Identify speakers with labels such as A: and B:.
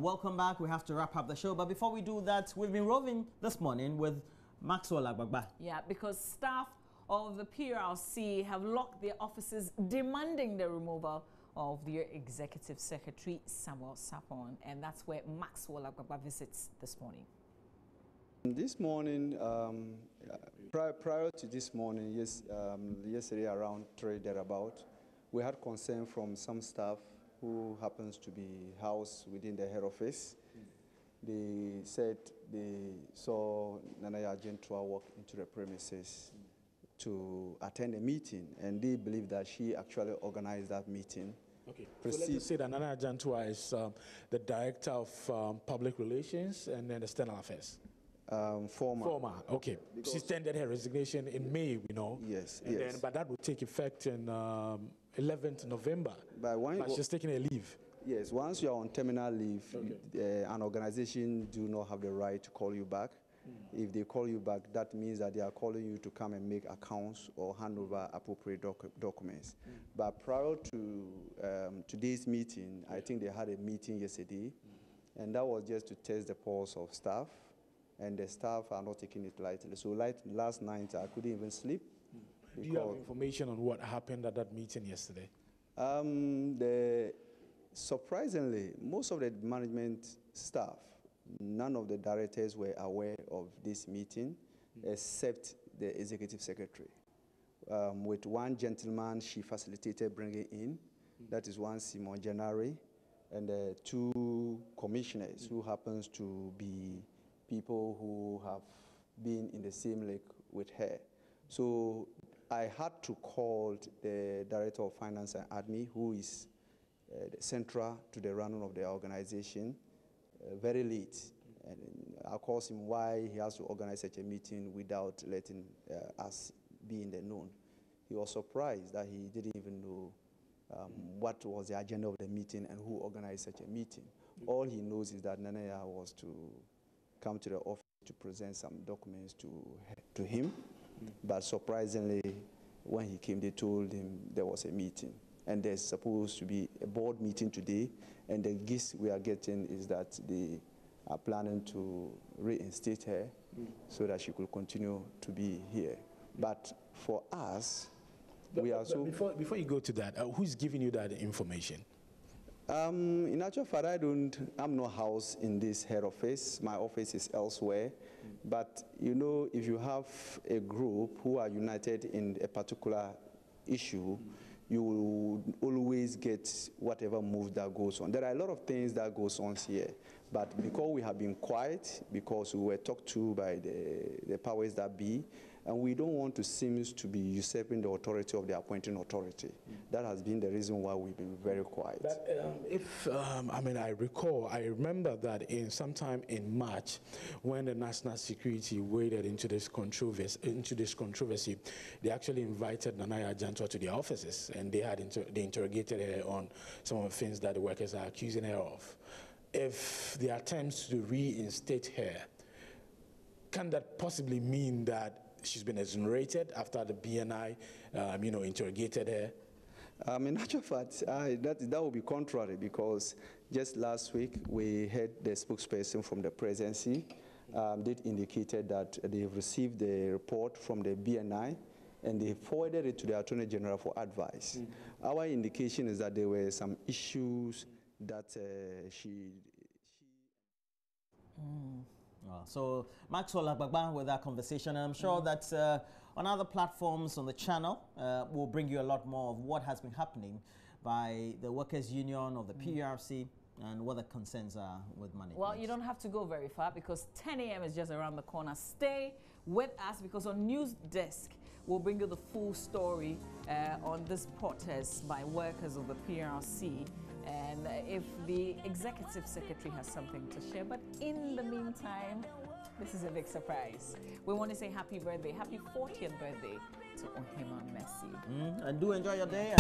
A: welcome back. We have to wrap up the show, but before we do that, we've been roving this morning with Maxwell Agbagba.
B: Yeah, because staff of the PURC have locked their offices demanding the removal of their executive secretary, Samuel Sapon, and that's where Maxwell Agbagba visits this morning.
C: This morning, prior to this morning, yesterday around 3 thereabout, we had concern from some staff who happens to be housed within the head office. They said they saw Nanaya Gentua walk into the premises to attend a meeting, and they believe that she actually organized that meeting.
D: Okay, so let's just say that Nanaya Gentua is the Director of Public Relations and then External Affairs.
C: Former.
D: Okay. Because she tendered her resignation in May, we know.
C: Yes,
D: and
C: yes.
D: Then, but that will take effect in 11th November.
C: But
D: she's taking a leave.
C: Yes, once you are on terminal leave, okay, an organization do not have the right to call you back. If they call you back, that means that they are calling you to come and make accounts or hand over appropriate documents. But prior to today's meeting, I think they had a meeting yesterday, and that was just to test the pulse of staff, and the staff are not taking it lightly. So last night, I couldn't even sleep.
D: Do you have information on what happened at that meeting yesterday?
C: Surprisingly, most of the management staff, none of the directors were aware of this meeting, except the executive secretary. With one gentleman she facilitated bringing in, that is one Simon Janari, and two commissioners who happens to be people who have been in the same league with her. So I had to call the Director of Finance and Admin, who is central to the running of the organization, very late. And I asked him why he has to organize such a meeting without letting us be in the known. He was surprised that he didn't even know what was the agenda of the meeting and who organized such a meeting. All he knows is that Nanaya was to come to the office to present some documents to him. But surprisingly, when he came, they told him there was a meeting. And there's supposed to be a board meeting today, and the gist we are getting is that they are planning to reinstate her so that she could continue to be here. But for us, we are so...
D: Before you go to that, who's giving you that information?
C: In actual fact, I'm not housed in this head office. My office is elsewhere. But, you know, if you have a group who are united in a particular issue, you will always get whatever move that goes on. There are a lot of things that goes on here, but because we have been quiet, because we were talked to by the powers that be, and we don't want to seem to be usurping the authority of the appointing authority. That has been the reason why we've been very quiet. But
D: I remember that sometime in March, when the national security waded into this controversy, they actually invited Nanaya Gentua to their offices, and they interrogated her on some of the things that the workers are accusing her of. If the attempts to reinstate her, can that possibly mean that she's been exonerated after the BNI, interrogated her?
C: In actual fact, that would be contrary, because just last week we heard the spokesperson from the presidency did indicated that they've received the report from the BNI and they forwarded it to the Attorney General for advice. Our indication is that there were some issues that she
A: So Maxwell Agbagba with that conversation, and I'm sure that on other platforms on the channel we'll bring you a lot more of what has been happening by the Workers' Union of the PURC and what the concerns are with management.
B: Well, you don't have to go very far because 10 a.m. is just around the corner. Stay with us because on News Desk we'll bring you the full story on this protest by workers of the PURC. And if the executive secretary has something to share. But in the meantime, this is a big surprise. We want to say happy birthday, happy 40th birthday to Ohiman Messi.
A: And do enjoy your day.